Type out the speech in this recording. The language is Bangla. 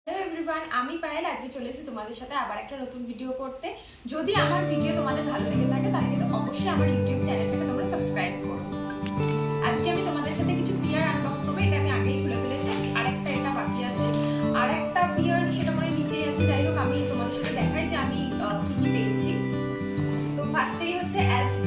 হ্যালো এভরিওয়ান, আমি পায়েল আজকে চলে এসেছি তোমাদের সাথে আবার একটা নতুন ভিডিও করতে। যদি আমার ভিডিও তোমাদের ভালো লেগে থাকে তাহলে কিন্তু অবশ্যই আমার ইউটিউব চ্যানেলটাকে তোমরা সাবস্ক্রাইব করো। আজকে আমি তোমাদের সাথে কিছু পিয়ার আনবক্স করবো। এটা আমি আগেই খুলে ফেলেছি, আরেকটা এটা বাকি আছে, আরেকটা পিয়ার সেটা মনে নিচেই আছে। যাই হোক, আমি তোমাদের সাথে দেখাই যে আমি কি কি পেয়েছি। তো ফার্স্টেই হচ্ছে অ্যালপস